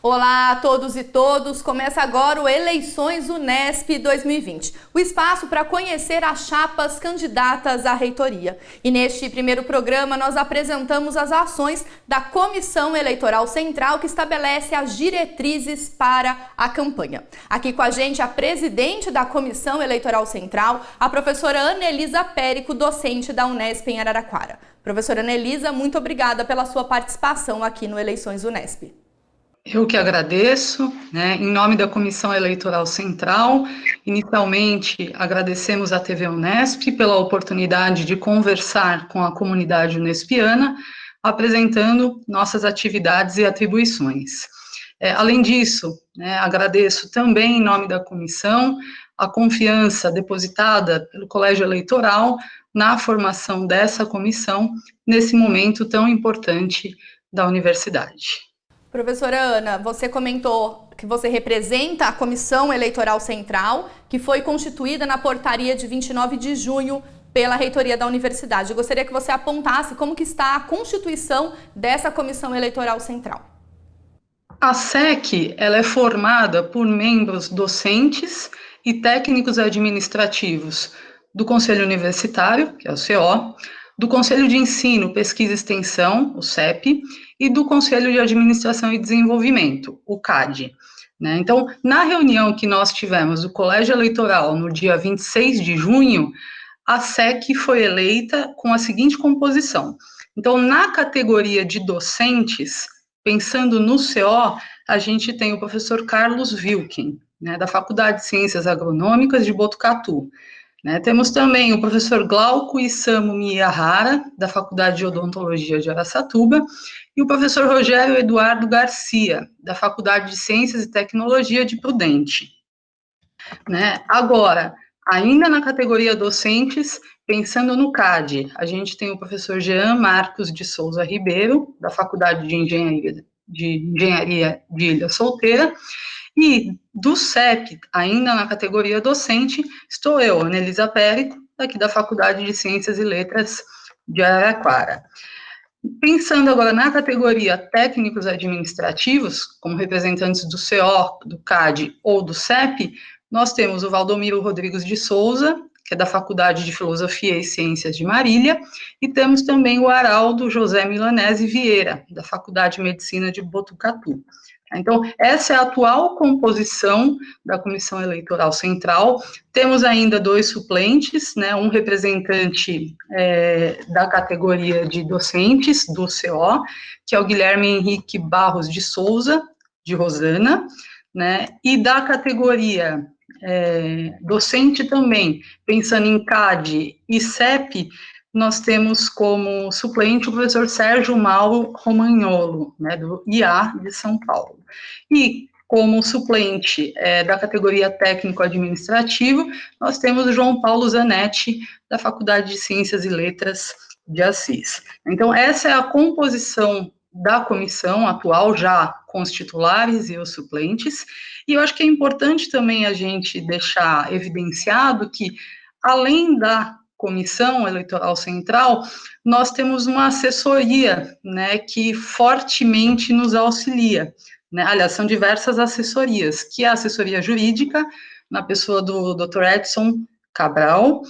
Olá a todos e todas, começa agora o Eleições Unesp 2020, o espaço para conhecer as chapas candidatas à reitoria. E neste primeiro programa nós apresentamos as ações da Comissão Eleitoral Central que estabelece as diretrizes para a campanha. Aqui com a gente a presidente da Comissão Eleitoral Central, a professora Anelisa Périco, docente da Unesp em Araraquara. Professora Anelisa, muito obrigada pela sua participação aqui no Eleições Unesp. Eu que agradeço, em nome da Comissão Eleitoral Central. Inicialmente, agradecemos à TV Unesp pela oportunidade de conversar com a comunidade unespiana, apresentando nossas atividades e atribuições. Além disso, agradeço também, em nome da comissão, a confiança depositada pelo Colégio Eleitoral na formação dessa comissão, nesse momento tão importante da universidade. Professora Ana, você comentou que você representa a Comissão Eleitoral Central, que foi constituída na portaria de 29 de junho pela reitoria da universidade. Eu gostaria que você apontasse como que está a constituição dessa Comissão Eleitoral Central. A SEC, ela é formada por membros docentes e técnicos administrativos do Conselho Universitário, que é o CO, do Conselho de Ensino, Pesquisa e Extensão, o CEP, e do Conselho de Administração e Desenvolvimento, o CAD. Então, na reunião que nós tivemos do Colégio Eleitoral no dia 26 de junho, a SEC foi eleita com a seguinte composição. Então, na categoria de docentes, pensando no CO, a gente tem o professor Carlos Wilken, da Faculdade de Ciências Agronômicas de Botucatu. Temos também o professor Glauco Isamu Miyahara, da Faculdade de Odontologia de Araçatuba, e o professor Rogério Eduardo Garcia, da Faculdade de Ciências e Tecnologia de Prudente. Agora, ainda na categoria docentes, pensando no CAD, a gente tem o professor Jean Marcos de Souza Ribeiro, da Faculdade de Engenharia de Ilha Solteira, e do CEP, ainda na categoria docente, estou eu, Anelisa Périco, aqui da Faculdade de Ciências e Letras de Araraquara. Pensando agora na categoria técnicos administrativos, como representantes do CO, do CAD ou do CEP, nós temos o Valdomiro Rodrigues de Souza, que é da Faculdade de Filosofia e Ciências de Marília, e temos também o Araldo José Milanese Vieira, da Faculdade de Medicina de Botucatu. Então, essa é a atual composição da Comissão Eleitoral Central. Temos ainda 2 suplentes, um representante da categoria de docentes do CO, que é o Guilherme Henrique Barros de Souza, de Rosana, e da categoria docente também, pensando em CAD e CEP, nós temos como suplente o professor Sérgio Mauro Romagnolo, do IA de São Paulo. E como suplente da categoria técnico-administrativo, nós temos o João Paulo Zanetti, da Faculdade de Ciências e Letras de Assis. Então, essa é a composição da comissão atual, já com os titulares e os suplentes, e eu acho que é importante também a gente deixar evidenciado que, além da Comissão Eleitoral Central, nós temos uma assessoria, que fortemente nos auxilia, aliás, são diversas assessorias, que é a assessoria jurídica, na pessoa do Dr. Edson Cabral,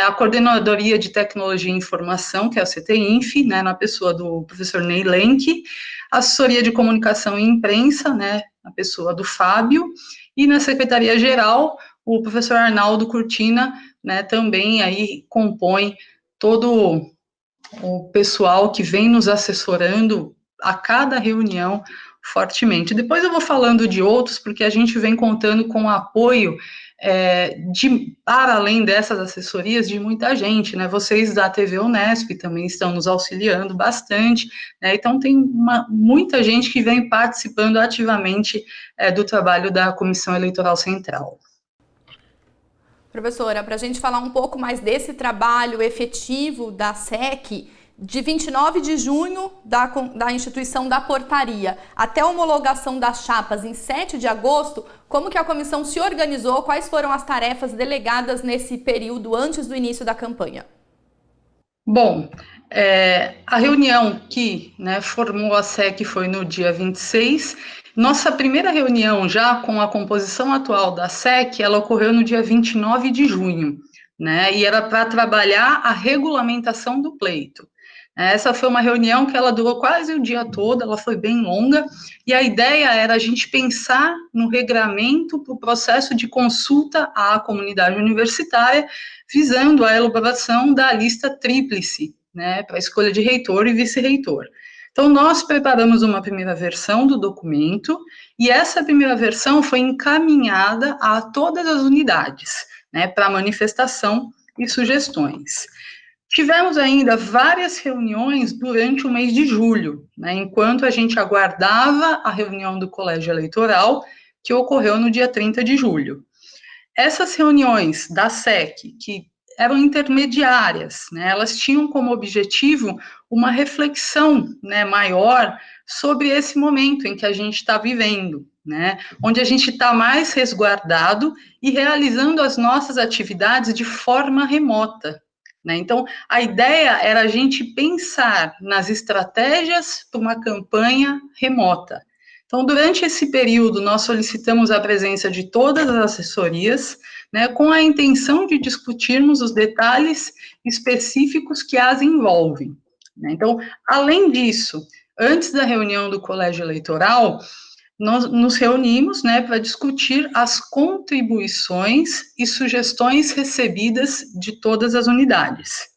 a Coordenadoria de Tecnologia e Informação, que é a CTINF, na pessoa do professor Ney Lenk, assessoria de Comunicação e Imprensa, na pessoa do Fábio, e na Secretaria-Geral, o professor Arnaldo Curtina, também aí compõe todo o pessoal que vem nos assessorando a cada reunião fortemente. Depois eu vou falando de outros, porque a gente vem contando com o apoio para além dessas assessorias, de muita gente, vocês da TV Unesp também estão nos auxiliando bastante, então tem muita gente que vem participando ativamente do trabalho da Comissão Eleitoral Central. Professora, para a gente falar um pouco mais desse trabalho efetivo da SEC, de 29 de junho da instituição da portaria até a homologação das chapas em 7 de agosto, como que a comissão se organizou, quais foram as tarefas delegadas nesse período antes do início da campanha? Bom, A reunião que, né, formou a SEC foi no dia 26. Nossa primeira reunião, já com a composição atual da SEC, ela ocorreu no dia 29 de junho, né, e era para trabalhar a regulamentação do pleito. Essa foi uma reunião que ela durou quase o dia todo, ela foi bem longa, e a ideia era a gente pensar no regramento para o processo de consulta à comunidade universitária, visando a elaboração da lista tríplice, né, para a escolha de reitor e vice-reitor. Então, nós preparamos uma primeira versão do documento, e essa primeira versão foi encaminhada a todas as unidades, né, para manifestação e sugestões. Tivemos ainda várias reuniões durante o mês de julho, né, enquanto a gente aguardava a reunião do colégio eleitoral, que ocorreu no dia 30 de julho. Essas reuniões da SEC, que eram intermediárias, né, elas tinham como objetivo uma reflexão, né, maior sobre esse momento em que a gente está vivendo, né, onde a gente está mais resguardado e realizando as nossas atividades de forma remota. Né? Então, a ideia era a gente pensar nas estratégias para uma campanha remota. Então, durante esse período, nós solicitamos a presença de todas as assessorias, né, com a intenção de discutirmos os detalhes específicos que as envolvem. Né? Então, além disso, antes da reunião do colégio eleitoral, nós nos reunimos, né, para discutir as contribuições e sugestões recebidas de todas as unidades.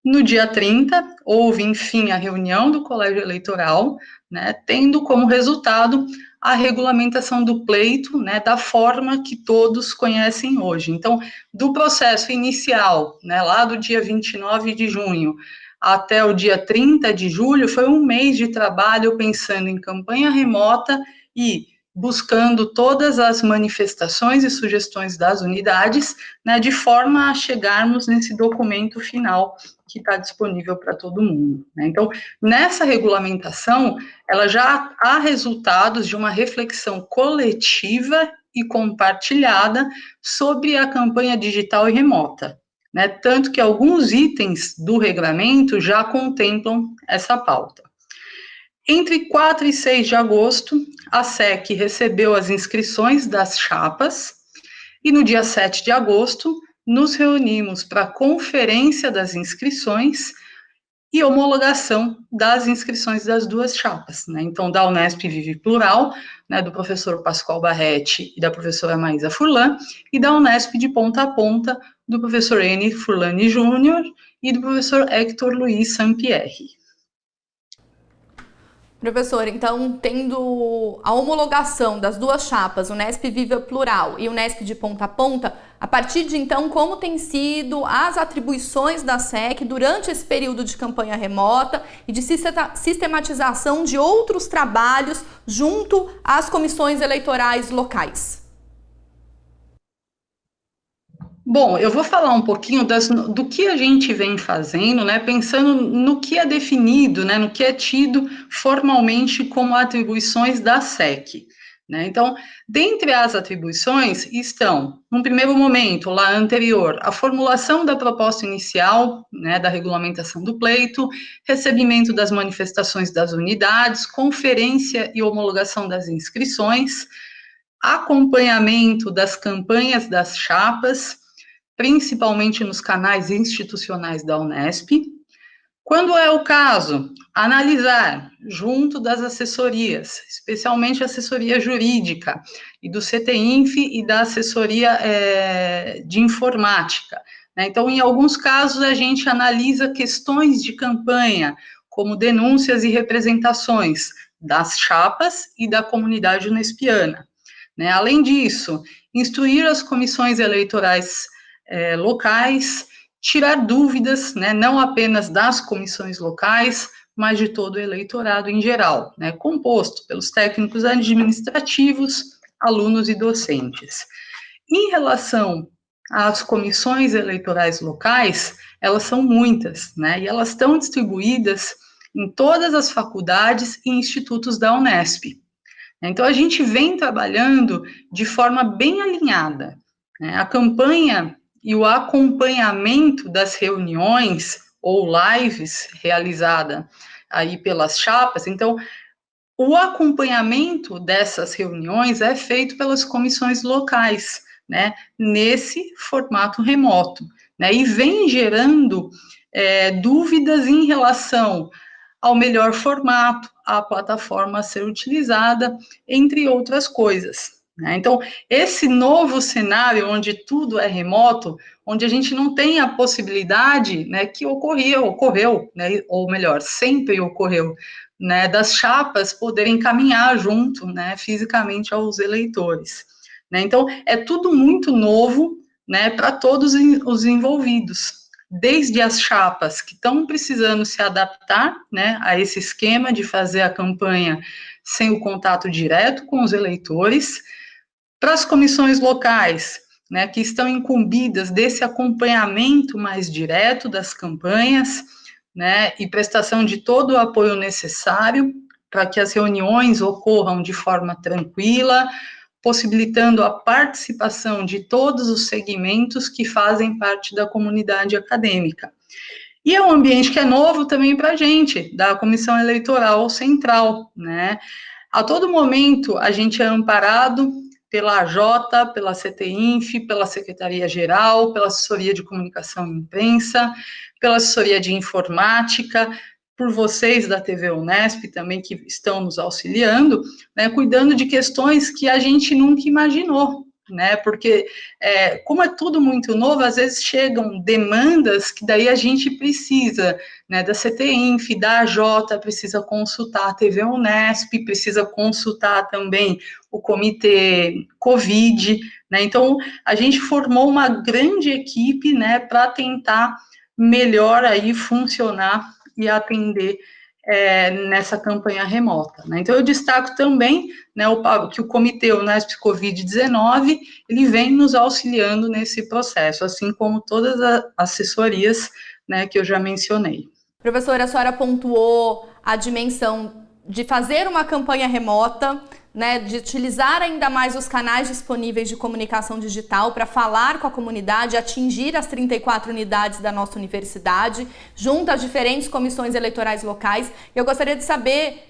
No dia 30, houve, enfim, a reunião do colégio eleitoral, né, tendo como resultado a regulamentação do pleito, né, da forma que todos conhecem hoje. Então, do processo inicial, né, lá do dia 29 de junho, até o dia 30 de julho, foi um mês de trabalho pensando em campanha remota e buscando todas as manifestações e sugestões das unidades, né, de forma a chegarmos nesse documento final que está disponível para todo mundo. Né? Então, nessa regulamentação, ela já há resultados de uma reflexão coletiva e compartilhada sobre a campanha digital e remota. Né, tanto que alguns itens do regulamento já contemplam essa pauta. Entre 4 e 6 de agosto, a SEC recebeu as inscrições das chapas, e no dia 7 de agosto, nos reunimos para a conferência das inscrições e homologação das inscrições das duas chapas, né? Então, da Unesp Vive Plural, né, do professor Pascoal Barretti e da professora Maísa Furlan, e da Unesp de Ponta a Ponta, do professor N. Furlani Júnior e do professor Hector Luiz Sampierre. Professor, então, tendo a homologação das duas chapas, Unesp Viva Plural e Unesp de Ponta a Ponta, a partir de então, como tem sido as atribuições da SEC durante esse período de campanha remota e de sistematização de outros trabalhos junto às comissões eleitorais locais? Bom, eu vou falar um pouquinho do que a gente vem fazendo, né, pensando no que é definido, né, no que é tido formalmente como atribuições da SEC. Né? Então, dentre as atribuições estão, num primeiro momento, lá anterior, a formulação da proposta inicial, né, da regulamentação do pleito, recebimento das manifestações das unidades, conferência e homologação das inscrições, acompanhamento das campanhas das chapas, principalmente nos canais institucionais da Unesp. Quando é o caso, analisar, junto das assessorias, especialmente a assessoria jurídica, e do CTINF e da assessoria de informática. Né? Então, em alguns casos, a gente analisa questões de campanha, como denúncias e representações das chapas e da comunidade unespiana. Né? Além disso, instruir as comissões eleitorais locais, tirar dúvidas, né, não apenas das comissões locais, mas de todo o eleitorado em geral, né, composto pelos técnicos administrativos, alunos e docentes. Em relação às comissões eleitorais locais, elas são muitas, né, e elas estão distribuídas em todas as faculdades e institutos da Unesp. Então, a gente vem trabalhando de forma bem alinhada, né, a campanha e o acompanhamento das reuniões, ou lives realizada aí pelas chapas. Então, o acompanhamento dessas reuniões é feito pelas comissões locais, né, nesse formato remoto, né, e vem gerando dúvidas em relação ao melhor formato, à plataforma a ser utilizada, entre outras coisas, né. Então, esse novo cenário onde tudo é remoto, onde a gente não tem a possibilidade, né, que ocorreu, né, ou melhor, sempre ocorreu, né, das chapas poderem caminhar junto, né, fisicamente aos eleitores, né. Então, é tudo muito novo, né, para todos os envolvidos, desde as chapas que estão precisando se adaptar, né, a esse esquema de fazer a campanha sem o contato direto com os eleitores, para as comissões locais, né, que estão incumbidas desse acompanhamento mais direto das campanhas, né, e prestação de todo o apoio necessário para que as reuniões ocorram de forma tranquila, possibilitando a participação de todos os segmentos que fazem parte da comunidade acadêmica. E é um ambiente que é novo também para a gente, da Comissão Eleitoral Central, né? A todo momento a gente é amparado pela AJ, pela CTINF, pela Secretaria-Geral, pela Assessoria de Comunicação e Imprensa, pela Assessoria de Informática, por vocês da TV Unesp também que estão nos auxiliando, né, cuidando de questões que a gente nunca imaginou, né, porque como é tudo muito novo, às vezes chegam demandas que daí a gente precisa, né, da CTINF, da AJ, precisa consultar a TV Unesp, precisa consultar também o Comitê Covid, né, então a gente formou uma grande equipe, né, para tentar melhor aí funcionar e atender nessa campanha remota, né? Então, eu destaco também, né, que o Comitê Unesp Covid-19, ele vem nos auxiliando nesse processo, assim como todas as assessorias, né, que eu já mencionei. Professora, a senhora pontuou a dimensão de fazer uma campanha remota, né, de utilizar ainda mais os canais disponíveis de comunicação digital para falar com a comunidade, atingir as 34 unidades da nossa universidade, junto às diferentes comissões eleitorais locais. Eu gostaria de saber,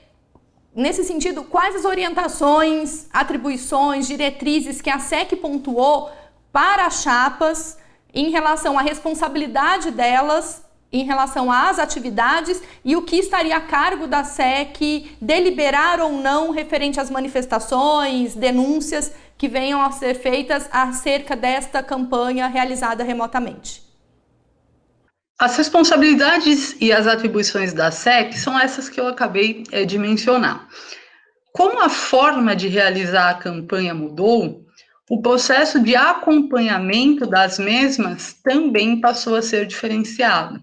nesse sentido, quais as orientações, atribuições, diretrizes que a SEC pontuou para as chapas em relação à responsabilidade delas em relação às atividades e o que estaria a cargo da SEC deliberar ou não referente às manifestações, denúncias que venham a ser feitas acerca desta campanha realizada remotamente. As responsabilidades e as atribuições da SEC são essas que eu acabei de mencionar. Como a forma de realizar a campanha mudou, o processo de acompanhamento das mesmas também passou a ser diferenciado.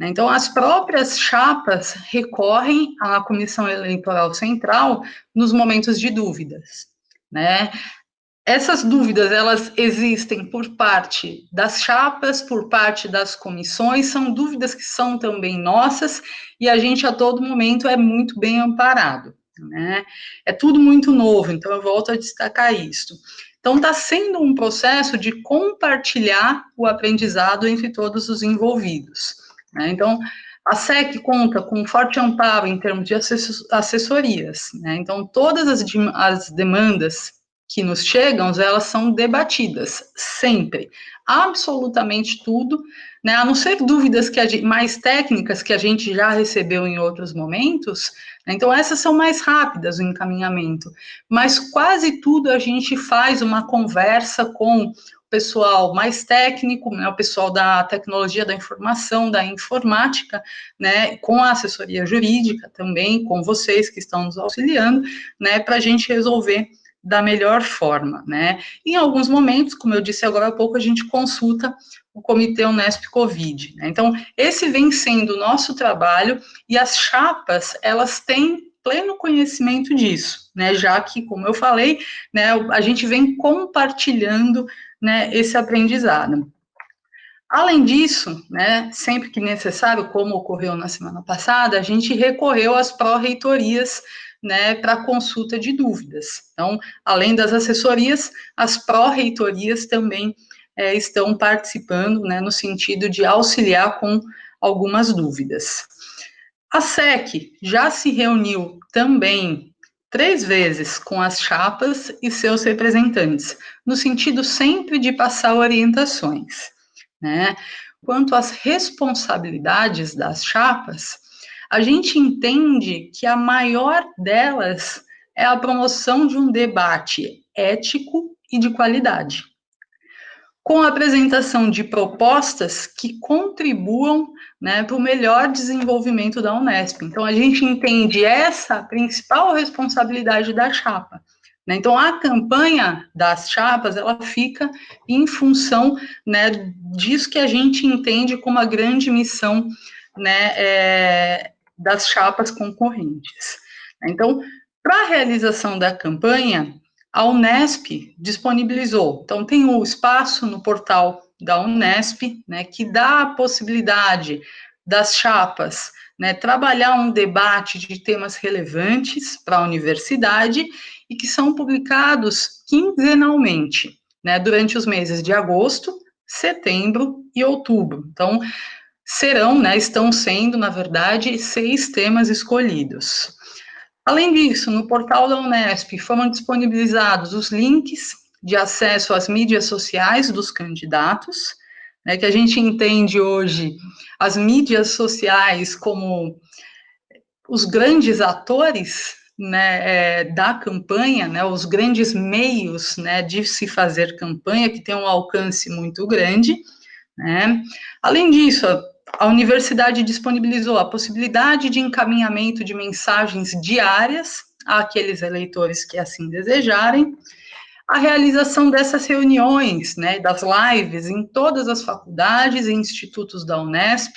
Então, as próprias chapas recorrem à Comissão Eleitoral Central nos momentos de dúvidas, né? Essas dúvidas, elas existem por parte das chapas, por parte das comissões, são dúvidas que são também nossas, e a gente, a todo momento, é muito bem amparado, né? É tudo muito novo, então eu volto a destacar isso. Então, está sendo um processo de compartilhar o aprendizado entre todos os envolvidos. Então, a SEC conta com um forte amparo em termos de assessorias, né? Então, todas as demandas que nos chegam, elas são debatidas, sempre, absolutamente tudo, né? A não ser dúvidas mais técnicas que a gente já recebeu em outros momentos, né? Então essas são mais rápidas, o encaminhamento, mas quase tudo a gente faz uma conversa com pessoal mais técnico, né, o pessoal da tecnologia da informação, da informática, né, com a assessoria jurídica também, com vocês que estão nos auxiliando, né, para a gente resolver da melhor forma, né. Em alguns momentos, como eu disse agora há pouco, a gente consulta o Comitê Unesp Covid, né. Então, esse vem sendo o nosso trabalho, e as chapas, elas têm pleno conhecimento disso, né, já que, como eu falei, né, a gente vem compartilhando, né, esse aprendizado. Além disso, né, sempre que necessário, como ocorreu na semana passada, a gente recorreu às pró-reitorias, né, para consulta de dúvidas. Então, além das assessorias, as pró-reitorias também estão participando, né, no sentido de auxiliar com algumas dúvidas. A SEC já se reuniu também 3 vezes com as chapas e seus representantes, no sentido sempre de passar orientações, né? Quanto às responsabilidades das chapas, a gente entende que a maior delas é a promoção de um debate ético e de qualidade, com a apresentação de propostas que contribuam, né, para o melhor desenvolvimento da Unesp. Então, a gente entende essa principal responsabilidade da chapa, né? Então, a campanha das chapas, ela fica em função, né, disso que a gente entende como a grande missão, né, das chapas concorrentes. Então, para a realização da campanha, a Unesp disponibilizou. Então, tem o espaço no portal da Unesp, né, que dá a possibilidade das chapas, né, trabalhar um debate de temas relevantes para a universidade e que são publicados quinzenalmente, né, durante os meses de agosto, setembro e outubro. Então, estão sendo, na verdade, 6 temas escolhidos. Além disso, no portal da Unesp foram disponibilizados os links de acesso às mídias sociais dos candidatos, né, que a gente entende hoje as mídias sociais como os grandes atores, né, da campanha, né, os grandes meios, né, de se fazer campanha, que tem um alcance muito grande, né. Além disso, a universidade disponibilizou a possibilidade de encaminhamento de mensagens diárias àqueles eleitores que assim desejarem, a realização dessas reuniões, né, das lives em todas as faculdades e institutos da Unesp,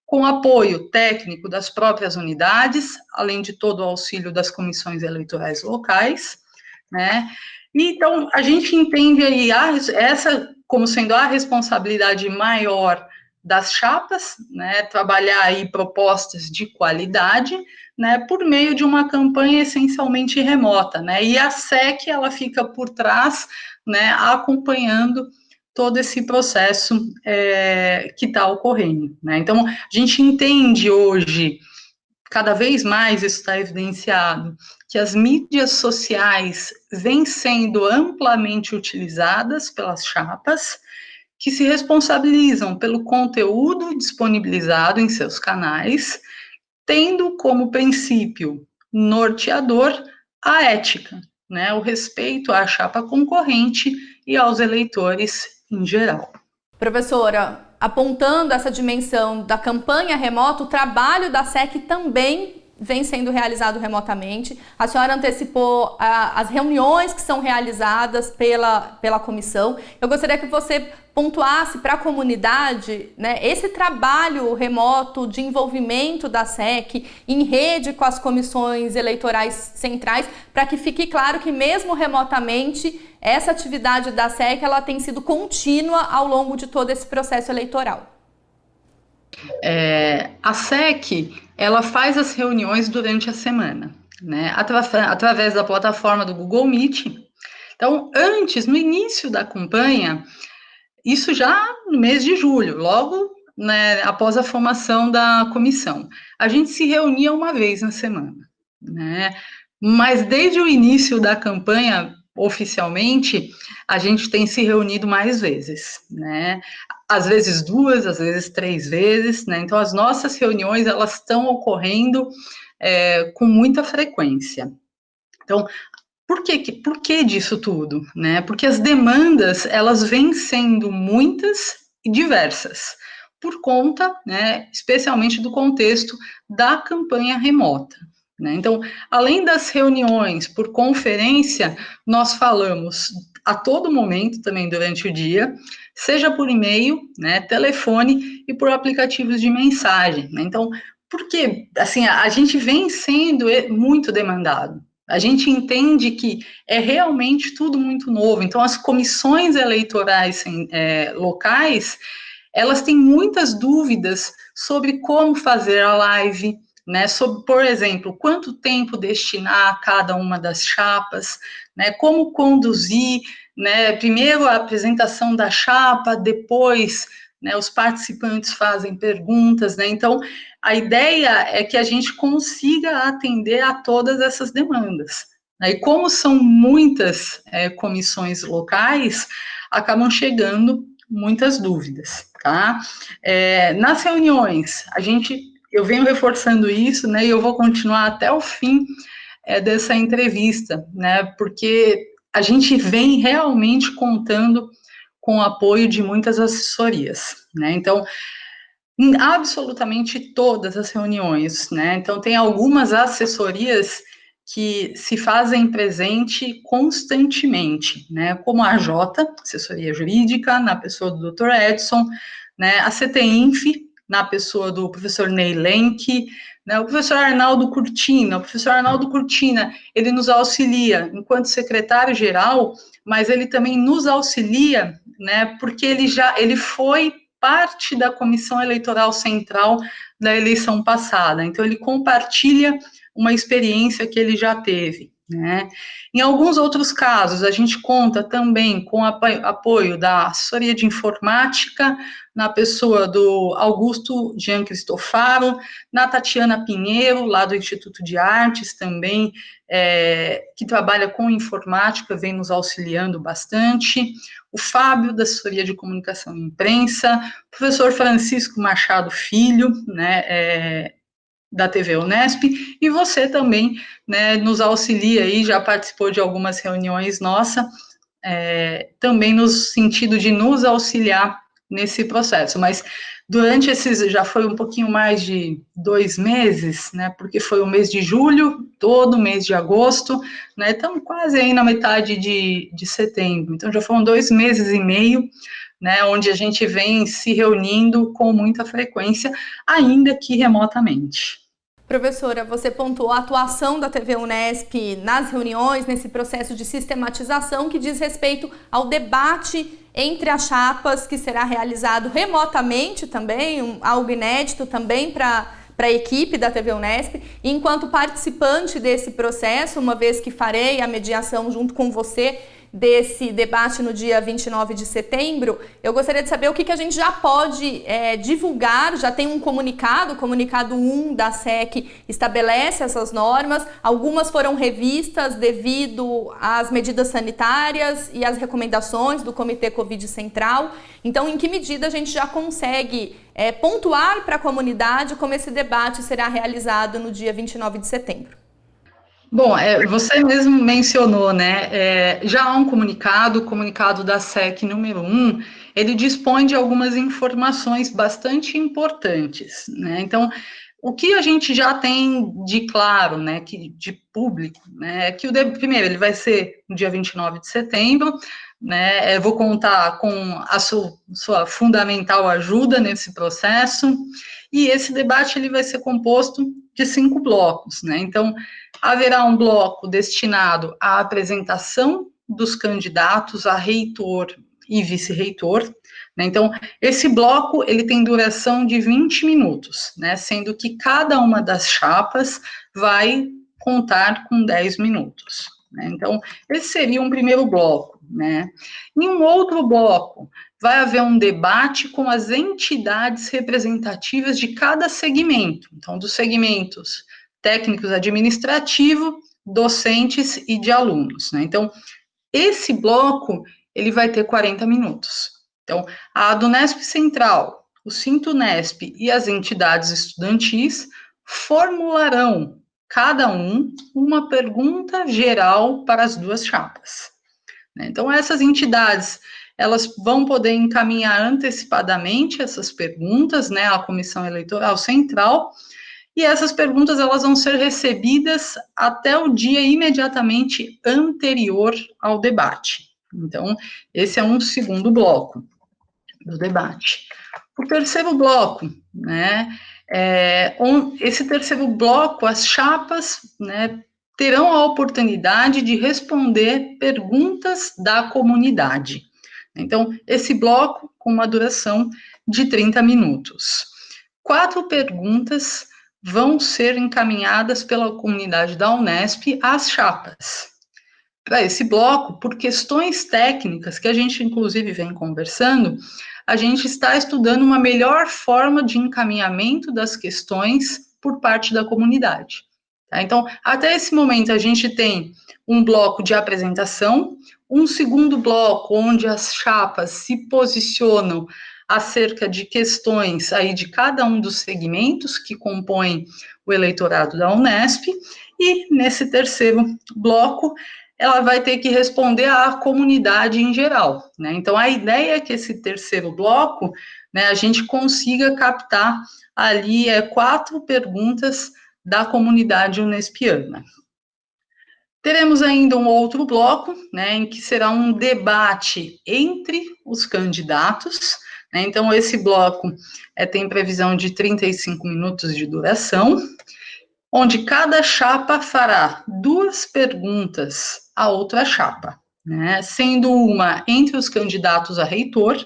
com apoio técnico das próprias unidades, além de todo o auxílio das comissões eleitorais locais, né. E, então, a gente entende aí essa como sendo a responsabilidade maior das chapas, né, trabalhar aí propostas de qualidade, né, por meio de uma campanha essencialmente remota, né, e a SEC, ela fica por trás, né, acompanhando todo esse processo que está ocorrendo, né. Então, a gente entende hoje, cada vez mais isso está evidenciado, que as mídias sociais vêm sendo amplamente utilizadas pelas chapas, que se responsabilizam pelo conteúdo disponibilizado em seus canais, tendo como princípio norteador a ética, né, o respeito à chapa concorrente e aos eleitores em geral. Professora, apontando essa dimensão da campanha remota, o trabalho da SEC também vem sendo realizado remotamente. A senhora antecipou as reuniões que são realizadas pela comissão. Eu gostaria que você pontuasse para a comunidade, né, esse trabalho remoto de envolvimento da SEC em rede com as comissões eleitorais centrais, para que fique claro que mesmo remotamente, essa atividade da SEC ela tem sido contínua ao longo de todo esse processo eleitoral. A SEC, ela faz as reuniões durante a semana, né, através da plataforma do Google Meet. Então, no início da campanha, isso já no mês de julho, logo, né, após a formação da comissão, a gente se reunia uma vez na semana, né, mas desde o início da campanha, oficialmente, a gente tem se reunido mais vezes, né, às vezes 2, às vezes 3 vezes, né, então as nossas reuniões, elas estão ocorrendo com muita frequência. Então, por que disso tudo, né? Porque as demandas, elas vêm sendo muitas e diversas, por conta, né, especialmente do contexto da campanha remota, né? Então, além das reuniões por conferência, nós falamos a todo momento, também durante o dia, seja por e-mail, né, telefone e por aplicativos de mensagem, né? Então, porque, assim, a gente vem sendo muito demandado. A gente entende que é realmente tudo muito novo. Então, as comissões eleitorais locais, elas têm muitas dúvidas sobre como fazer a live, né? Sobre, por exemplo, quanto tempo destinar a cada uma das chapas, né? Como conduzir, né? Primeiro a apresentação da chapa, depois, né, os participantes fazem perguntas, né, então a ideia é que a gente consiga atender a todas essas demandas. Né, e como são muitas comissões locais, acabam chegando muitas dúvidas, tá? Nas reuniões, eu venho reforçando isso, né, e eu vou continuar até o fim dessa entrevista, né, porque a gente vem realmente contando com o apoio de muitas assessorias, né, então, em absolutamente todas as reuniões, né, então tem algumas assessorias que se fazem presente constantemente, né, como a AJ, assessoria jurídica, na pessoa do Dr. Edson, né, a CTINF, na pessoa do professor Ney Lenk, né, o professor Arnaldo Curtina, ele nos auxilia enquanto secretário-geral, mas ele também nos auxilia, né, porque ele foi parte da Comissão Eleitoral Central da eleição passada, então ele compartilha uma experiência que ele já teve, né. Em alguns outros casos, a gente conta também com apoio da assessoria de informática, na pessoa do Augusto Jean Cristofaro, na Tatiana Pinheiro, lá do Instituto de Artes também, que trabalha com informática, vem nos auxiliando bastante, o Fábio, da assessoria de comunicação e imprensa, o professor Francisco Machado Filho, né, da TV Unesp, e você também, né, nos auxilia aí, já participou de algumas reuniões nossas, também no sentido de nos auxiliar nesse processo, mas durante já foi um pouquinho mais de 2 meses, né, porque foi o mês de julho, todo o mês de agosto, né, estamos quase aí na metade de setembro, então já foram 2 meses e meio, né, onde a gente vem se reunindo com muita frequência, ainda que remotamente. Professora, você pontuou a atuação da TV Unesp nas reuniões, nesse processo de sistematização que diz respeito ao debate entre as chapas, que será realizado remotamente também, algo inédito também para a equipe da TV Unesp. E enquanto participante desse processo, uma vez que farei a mediação junto com você desse debate no dia 29 de setembro, eu gostaria de saber o que a gente já pode divulgar. Já tem um comunicado, o comunicado 1 da SEC estabelece essas normas, algumas foram revistas devido às medidas sanitárias e às recomendações do Comitê Covid Central. Então, em que medida a gente já consegue pontuar para a comunidade como esse debate será realizado no dia 29 de setembro? Bom, você mesmo mencionou, né, já há um comunicado, o comunicado da SEC número 1, ele dispõe de algumas informações bastante importantes, né, então, o que a gente já tem de claro, né, de público, né, é que primeiro, ele vai ser no dia 29 de setembro, né, eu vou contar com a sua fundamental ajuda nesse processo, e esse debate, ele vai ser composto de 5 blocos, né, então, haverá um bloco destinado à apresentação dos candidatos a reitor e vice-reitor, né? Então, esse bloco, ele tem duração de 20 minutos, né? Sendo que cada uma das chapas vai contar com 10 minutos, né? Então, esse seria um primeiro bloco, né? Em um outro bloco, vai haver um debate com as entidades representativas de cada segmento, então, dos segmentos técnicos administrativos, docentes e de alunos, né? Então, esse bloco, ele vai ter 40 minutos. Então, a Adunesp Central, o Sintunesp e as entidades estudantis formularão, cada uma pergunta geral para as duas chapas. Então, essas entidades, elas vão poder encaminhar antecipadamente essas perguntas, né, à Comissão Eleitoral Central, e essas perguntas, elas vão ser recebidas até o dia imediatamente anterior ao debate. Então, esse é um segundo bloco do debate. O terceiro bloco, né, esse terceiro bloco, as chapas, né, terão a oportunidade de responder perguntas da comunidade. Então, esse bloco com uma duração de 30 minutos. 4 perguntas vão ser encaminhadas pela comunidade da Unesp às chapas. Para esse bloco, por questões técnicas, que a gente inclusive vem conversando, a gente está estudando uma melhor forma de encaminhamento das questões por parte da comunidade. Tá? Então, até esse momento, a gente tem um bloco de apresentação, um segundo bloco onde as chapas se posicionam acerca de questões aí de cada um dos segmentos que compõem o eleitorado da Unesp, e nesse terceiro bloco, ela vai ter que responder à comunidade em geral, né? Então, a ideia é que esse terceiro bloco, né, a gente consiga captar ali 4 perguntas da comunidade unespiana. Teremos ainda um outro bloco, né, em que será um debate entre os candidatos, né? Então, esse bloco tem previsão de 35 minutos de duração, onde cada chapa fará 2 perguntas à outra chapa, né, sendo uma entre os candidatos a reitor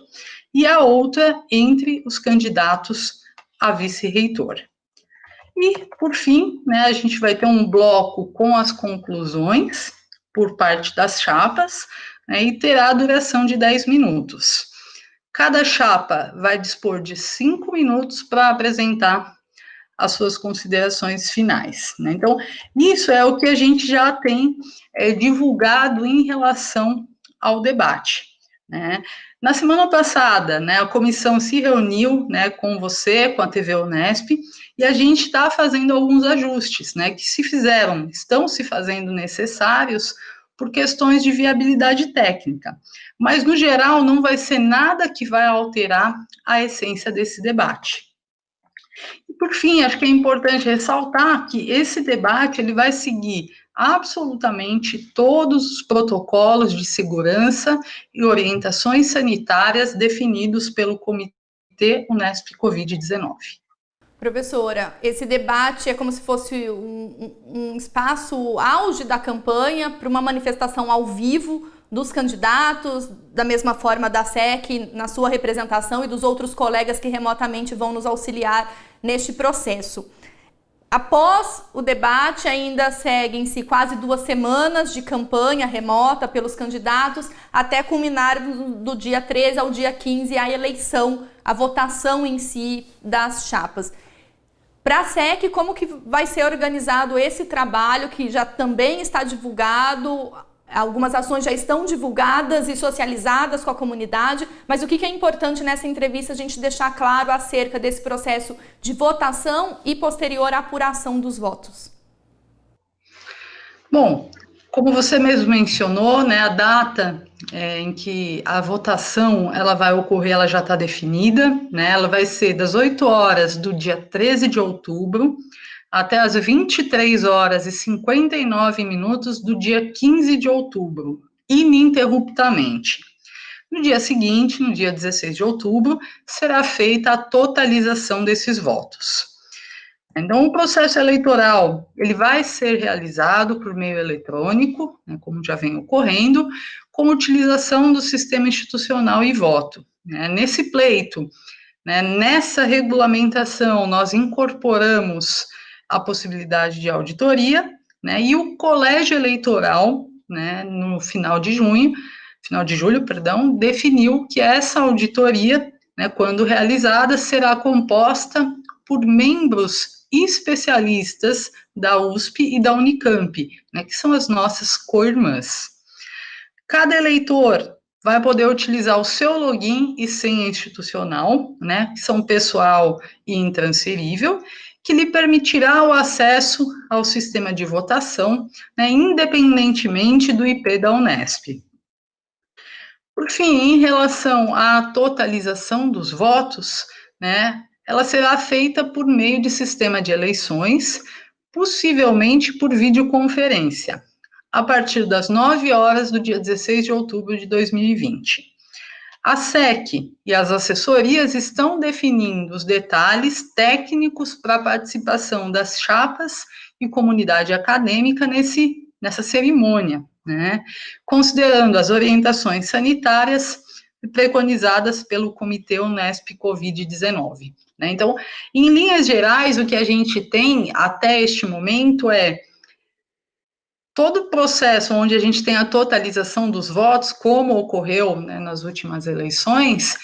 e a outra entre os candidatos a vice-reitor. E, por fim, né, a gente vai ter um bloco com as conclusões por parte das chapas, né, e terá a duração de 10 minutos. Cada chapa vai dispor de 5 minutos para apresentar as suas considerações finais, né? Então, isso é o que a gente já tem divulgado em relação ao debate, né? Na semana passada, né, a comissão se reuniu, né, com você, com a TV Unesp, e a gente está fazendo alguns ajustes, né, que estão se fazendo necessários por questões de viabilidade técnica. Mas, no geral, não vai ser nada que vai alterar a essência desse debate. E, por fim, acho que é importante ressaltar que esse debate ele vai seguir absolutamente todos os protocolos de segurança e orientações sanitárias definidos pelo Comitê Unesp Covid-19. Professora, esse debate é como se fosse um espaço auge da campanha para uma manifestação ao vivo dos candidatos, da mesma forma da SEC, na sua representação, e dos outros colegas que remotamente vão nos auxiliar neste processo. Após o debate, ainda seguem-se quase 2 semanas de campanha remota pelos candidatos, até culminar do dia 13 ao dia 15 a eleição, a votação em si das chapas. Para a SEC, como que vai ser organizado esse trabalho, que já também está divulgado? Algumas ações já estão divulgadas e socializadas com a comunidade, mas o que é importante nessa entrevista a gente deixar claro acerca desse processo de votação e posterior apuração dos votos? Bom, como você mesmo mencionou, né, a data em que a votação ela vai ocorrer, ela já está definida, né, ela vai ser das 8 horas do dia 13 de outubro até as 23 horas e 59 minutos do dia 15 de outubro, ininterruptamente. No dia seguinte, no dia 16 de outubro, será feita a totalização desses votos. Então, o processo eleitoral, ele vai ser realizado por meio eletrônico, né, como já vem ocorrendo, com utilização do sistema institucional e voto. Né. Nesse pleito, né, nessa regulamentação, nós incorporamos a possibilidade de auditoria, né, e o colégio eleitoral, né, no final de julho, definiu que essa auditoria, né, quando realizada, será composta por membros especialistas da USP e da Unicamp, né, que são as nossas co-irmãs. Cada eleitor vai poder utilizar o seu login e senha institucional, né, que são pessoal e intransferível, que lhe permitirá o acesso ao sistema de votação, né, independentemente do IP da Unesp. Por fim, em relação à totalização dos votos, né, ela será feita por meio de sistema de eleições, possivelmente por videoconferência, a partir das 9 horas do dia 16 de outubro de 2020. A SEC e as assessorias estão definindo os detalhes técnicos para a participação das chapas e comunidade acadêmica nessa cerimônia, né, considerando as orientações sanitárias preconizadas pelo Comitê Unesp Covid-19. Né? Então, em linhas gerais, o que a gente tem até este momento é todo o processo onde a gente tem a totalização dos votos, como ocorreu, né, nas últimas eleições,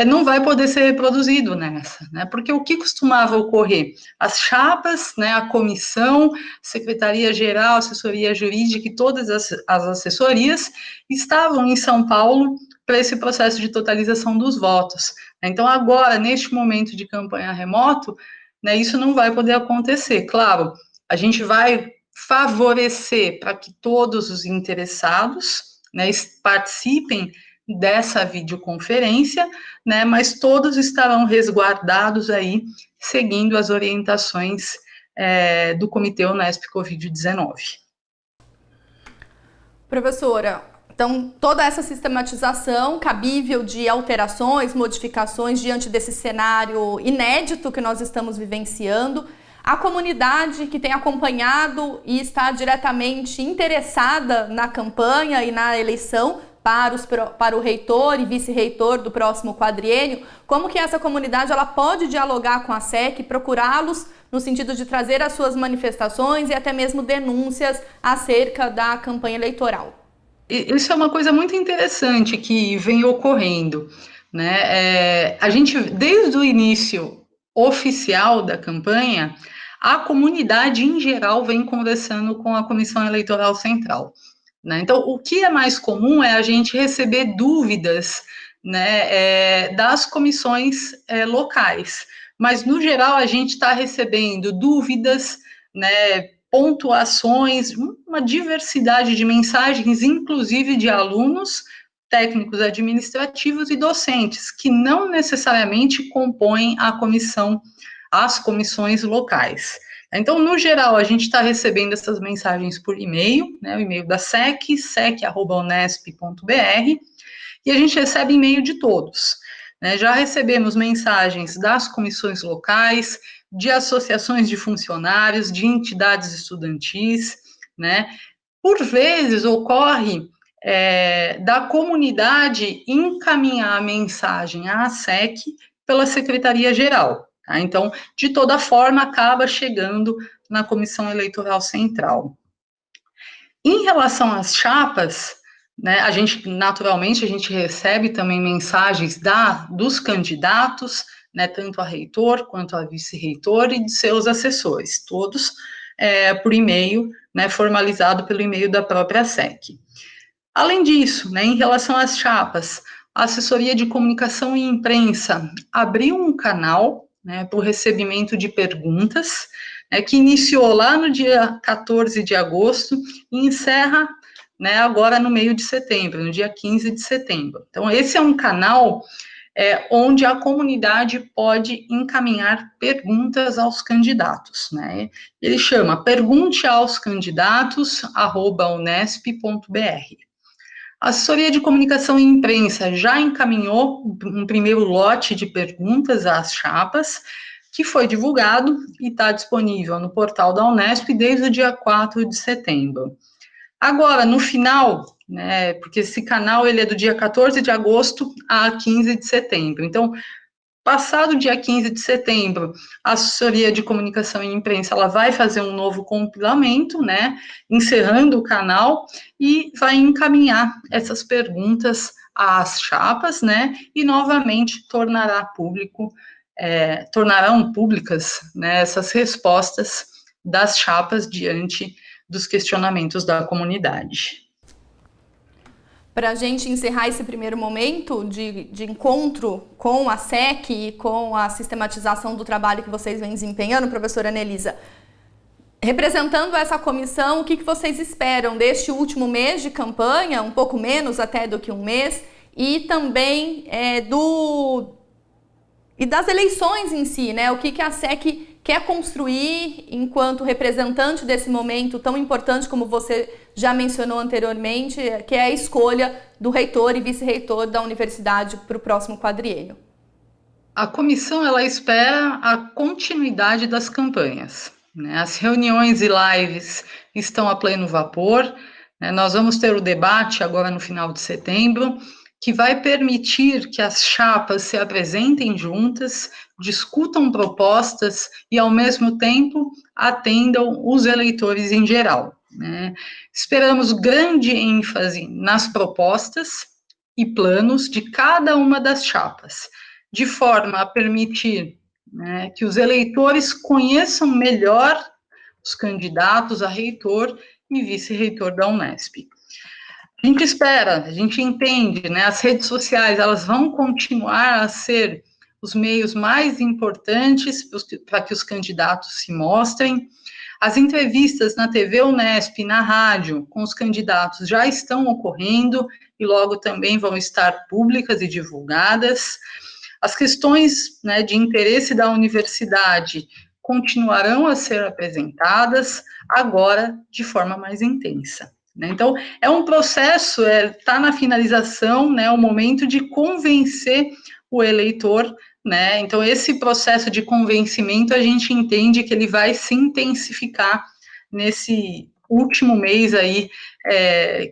não vai poder ser reproduzido nessa, né? Porque o que costumava ocorrer? As chapas, né, a comissão, secretaria-geral, assessoria jurídica e todas as assessorias estavam em São Paulo para esse processo de totalização dos votos. Então, agora, neste momento de campanha remoto, né, isso não vai poder acontecer. Claro, a gente vai favorecer para que todos os interessados, né, participem dessa videoconferência, né, mas todos estarão resguardados aí, seguindo as orientações do Comitê Unesp Covid-19. Professora, então toda essa sistematização cabível de alterações, modificações diante desse cenário inédito que nós estamos vivenciando, a comunidade que tem acompanhado e está diretamente interessada na campanha e na eleição para o reitor e vice-reitor do próximo quadriênio, como que essa comunidade ela pode dialogar com a SEC, procurá-los no sentido de trazer as suas manifestações e até mesmo denúncias acerca da campanha eleitoral? Isso é uma coisa muito interessante que vem ocorrendo, né? A gente, desde o início oficial da campanha, a comunidade em geral vem conversando com a Comissão Eleitoral Central, né? Então, o que é mais comum é a gente receber dúvidas, né, das comissões locais, mas no geral a gente está recebendo dúvidas, né, pontuações, uma diversidade de mensagens, inclusive de alunos, técnicos administrativos e docentes, que não necessariamente compõem as comissões locais. Então, no geral, a gente está recebendo essas mensagens por e-mail, né, o e-mail da SEC, sec@unesp.br, e a gente recebe e-mail de todos, né? Já recebemos mensagens das comissões locais, de associações de funcionários, de entidades estudantis, né? Por vezes ocorre da comunidade encaminhar a mensagem à SEC pela Secretaria-Geral. Tá? Então, de toda forma, acaba chegando na Comissão Eleitoral Central. Em relação às chapas, né, naturalmente, a gente recebe também mensagens dos candidatos, né, tanto a reitor quanto a vice-reitor e de seus assessores, todos por e-mail, né, formalizado pelo e-mail da própria SEC. Além disso, né, em relação às chapas, a assessoria de comunicação e imprensa abriu um canal, né, para o recebimento de perguntas, que iniciou lá no dia 14 de agosto e encerra, né, agora no meio de setembro, no dia 15 de setembro. Então, esse é um canal onde a comunidade pode encaminhar perguntas aos candidatos, né? Ele chama pergunteaoscandidatos@unesp.br. A assessoria de comunicação e imprensa já encaminhou um primeiro lote de perguntas às chapas, que foi divulgado e está disponível no portal da Unesp desde o dia 4 de setembro. Agora, no final, né, porque esse canal ele é do dia 14 de agosto a 15 de setembro, então, passado o dia 15 de setembro, a assessoria de comunicação e imprensa ela vai fazer um novo compilamento, né, encerrando o canal, e vai encaminhar essas perguntas às chapas, né, e novamente tornarão públicas, né, essas respostas das chapas diante dos questionamentos da comunidade. Para a gente encerrar esse primeiro momento de encontro com a SEC e com a sistematização do trabalho que vocês vêm desempenhando, professora Anelisa, representando essa comissão, o que vocês esperam deste último mês de campanha, um pouco menos até do que um mês, e também das eleições em si, né? O que a SEC quer construir enquanto representante desse momento tão importante, como você já mencionou anteriormente, que é a escolha do reitor e vice-reitor da universidade para o próximo quadriênio? A comissão ela espera a continuidade das campanhas, né? As reuniões e lives estão a pleno vapor, né? Nós vamos ter o debate agora no final de setembro, que vai permitir que as chapas se apresentem juntas, discutam propostas e, ao mesmo tempo, atendam os eleitores em geral, né? Esperamos grande ênfase nas propostas e planos de cada uma das chapas. de forma a permitir, né, que os eleitores conheçam melhor os candidatos a reitor e vice-reitor da Unesp. A gente espera, a gente entende, né, as redes sociais, elas vão continuar a ser os meios mais importantes para que os candidatos se mostrem. As entrevistas na TV Unesp, na rádio, com os candidatos já estão ocorrendo e logo também vão estar públicas e divulgadas. As questões, né, de interesse da universidade continuarão a ser apresentadas, agora de forma mais intensa. Então, é um processo, está na finalização, né, o momento de convencer o eleitor, né? Então, esse processo de convencimento, a gente entende que ele vai se intensificar nesse último mês aí,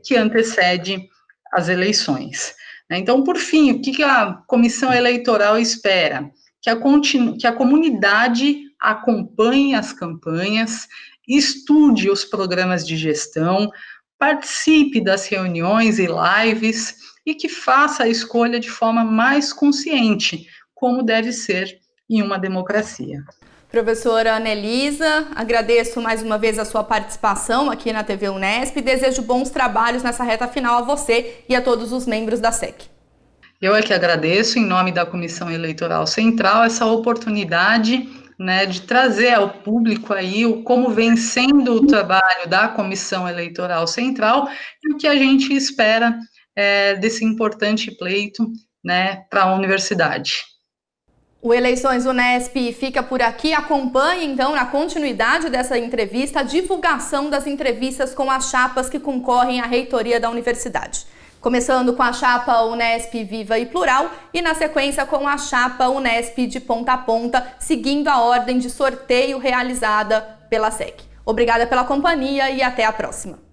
que antecede as eleições. Então, por fim, o que a comissão eleitoral espera? Que a comunidade acompanhe as campanhas, estude os programas de gestão, participe das reuniões e lives e que faça a escolha de forma mais consciente, como deve ser em uma democracia. Professora Anelisa, agradeço mais uma vez a sua participação aqui na TV Unesp e desejo bons trabalhos nessa reta final a você e a todos os membros da SEC. Eu é que agradeço, em nome da Comissão Eleitoral Central, essa oportunidade, né, de trazer ao público aí como vem sendo o trabalho da Comissão Eleitoral Central e o que a gente espera desse importante pleito, né, para a universidade. O Eleições Unesp fica por aqui. Acompanhe, então, na continuidade dessa entrevista, a divulgação das entrevistas com as chapas que concorrem à reitoria da universidade. Começando com a chapa Unesp Viva e Plural e, na sequência, com a chapa Unesp de Ponta a Ponta, seguindo a ordem de sorteio realizada pela SEC. Obrigada pela companhia e até a próxima.